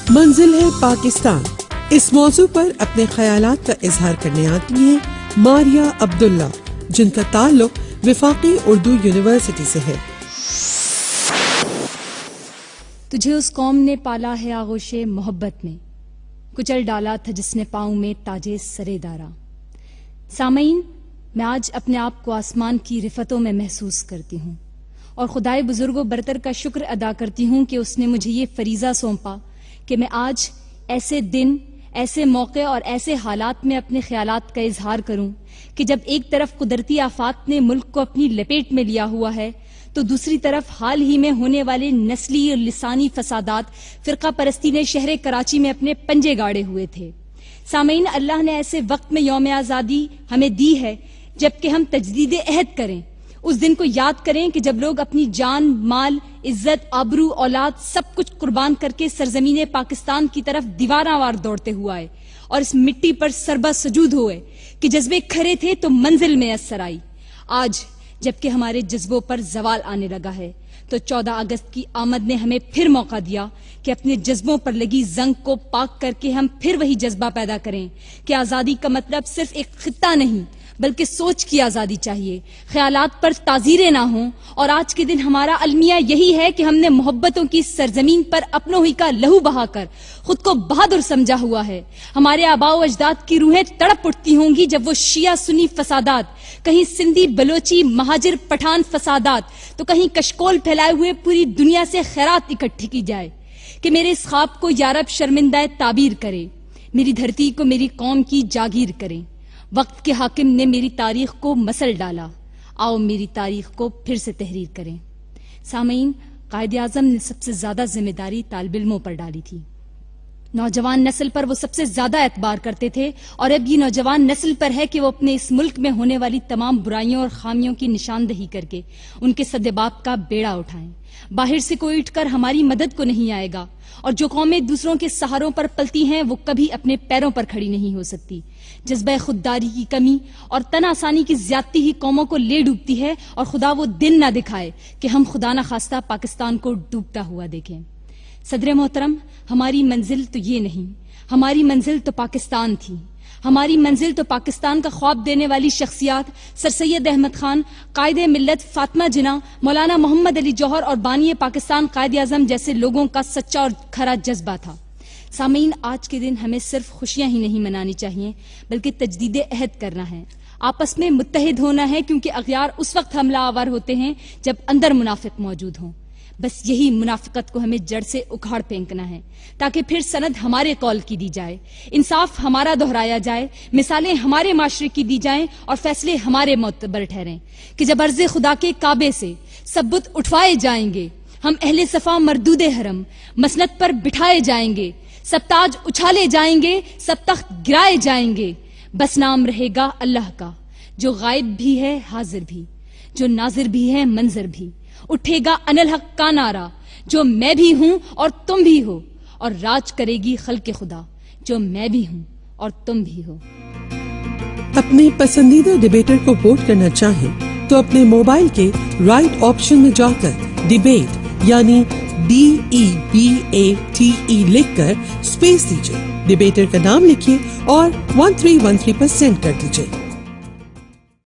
منزل ہے پاکستان، اس موضوع پر اپنے خیالات کا اظہار کرنے آتی ہیں ماریہ عبداللہ، جن کا تعلق وفاقی اردو یونیورسٹی سے ہے۔ تجھے اس قوم نے پالا ہے آغوش محبت میں، کچل ڈالا تھا جس نے پاؤں میں تاجے سرے دارا۔ سامعین، میں آج اپنے آپ کو آسمان کی رفتوں میں محسوس کرتی ہوں اور خدائے بزرگ و برتر کا شکر ادا کرتی ہوں کہ اس نے مجھے یہ فریضہ سونپا کہ میں آج ایسے دن، ایسے موقع اور ایسے حالات میں اپنے خیالات کا اظہار کروں کہ جب ایک طرف قدرتی آفات نے ملک کو اپنی لپیٹ میں لیا ہوا ہے تو دوسری طرف حال ہی میں ہونے والے نسلی اور لسانی فسادات فرقہ پرستی نے شہر کراچی میں اپنے پنجے گاڑے ہوئے تھے۔ سامعین، اللہ نے ایسے وقت میں یوم آزادی ہمیں دی ہے جبکہ ہم تجدید عہد کریں، اس دن کو یاد کریں کہ جب لوگ اپنی جان، مال، عزت، آبرو، اولاد سب کچھ قربان کر کے سرزمین پاکستان کی طرف دیواراں وار دوڑتے ہوئے آئے اور اس مٹی پر سربہ سجود ہوئے کہ جذبے کھرے تھے تو منزل میں اثر آئی۔ آج جبکہ ہمارے جذبوں پر زوال آنے لگا ہے تو 14 اگست کی آمد نے ہمیں پھر موقع دیا کہ اپنے جذبوں پر لگی زنگ کو پاک کر کے ہم پھر وہی جذبہ پیدا کریں کہ آزادی کا مطلب صرف ایک خطہ نہیں بلکہ سوچ کی آزادی چاہیے، خیالات پر تعزیریں نہ ہوں۔ اور آج کے دن ہمارا المیہ یہی ہے کہ ہم نے محبتوں کی سرزمین پر اپنوں ہی کا لہو بہا کر خود کو بہادر سمجھا ہوا ہے۔ ہمارے آباء و اجداد کی روحیں تڑپ اٹھتی ہوں گی جب وہ شیعہ سنی فسادات، کہیں سندھی بلوچی مہاجر پٹھان فسادات تو کہیں کشکول پھیلائے ہوئے پوری دنیا سے خیرات اکٹھی کی جائے کہ میرے اس خواب کو یا رب شرمندہ تعبیر کرے، میری دھرتی کو میری قوم کی جاگیر کرے۔ وقت کے حاکم نے میری تاریخ کو مسل ڈالا، آؤ میری تاریخ کو پھر سے تحریر کریں۔ سامعین، قائد اعظم نے سب سے زیادہ ذمہ داری طالب علموں پر ڈالی تھی۔ نوجوان نسل پر وہ سب سے زیادہ اعتبار کرتے تھے اور اب یہ نوجوان نسل پر ہے کہ وہ اپنے اس ملک میں ہونے والی تمام برائیوں اور خامیوں کی نشاندہی کر کے ان کے سدباب کا بیڑا اٹھائیں۔ باہر سے کوئی اٹھ کر ہماری مدد کو نہیں آئے گا اور جو قومیں دوسروں کے سہاروں پر پلتی ہیں وہ کبھی اپنے پیروں پر کھڑی نہیں ہو سکتی۔ جذبہ خودداری کی کمی اور تن آسانی کی زیادتی ہی قوموں کو لے ڈوبتی ہے اور خدا وہ دن نہ دکھائے کہ ہم خدا نہ خواستہ پاکستان کو ڈوبتا ہوا دیکھیں۔ صدر محترم، ہماری منزل تو یہ نہیں، ہماری منزل تو پاکستان تھی۔ ہماری منزل تو پاکستان کا خواب دینے والی شخصیات سر سید احمد خان، قائد ملت فاطمہ جناح، مولانا محمد علی جوہر اور بانی پاکستان قائد اعظم جیسے لوگوں کا سچا اور کھرا جذبہ تھا۔ سامعین، آج کے دن ہمیں صرف خوشیاں ہی نہیں منانی چاہیے بلکہ تجدید عہد کرنا ہے، آپس میں متحد ہونا ہے، کیونکہ اغیار اس وقت حملہ آور ہوتے ہیں جب اندر منافق موجود ہوں۔ بس یہی منافقت کو ہمیں جڑ سے اکھاڑ پھینکنا ہے تاکہ پھر سند ہمارے قول کی دی جائے، انصاف ہمارا دہرایا جائے، مثالیں ہمارے معاشرے کی دی جائیں اور فیصلے ہمارے معتبر ٹھہریں کہ جب عرض خدا کے کعبے سے سب بت اٹھوائے جائیں گے، ہم اہل صفا مردود حرم مسند پر بٹھائے جائیں گے، سب تاج اچھالے جائیں گے، سب تخت گرائے جائیں گے، بس نام رہے گا اللہ کا جو غائب بھی ہے حاضر بھی، جو ناظر بھی ہے منظر بھی۔ اٹھے گا انالحق کا نعرہ جو میں بھی ہوں اور تم بھی ہو، اور راج کرے گی خلق خدا جو میں بھی ہوں اور تم بھی ہو۔ اپنے پسندیدہ ڈیبیٹر کو ووٹ کرنا چاہیں تو اپنے موبائل کے رائٹ آپشن میں جا کر ڈیبیٹ یعنی DEBATE لکھ کر اسپیس دیجیے، ڈیبیٹر کا نام لکھیے اور 1313 پر سینڈ کر دیجیے۔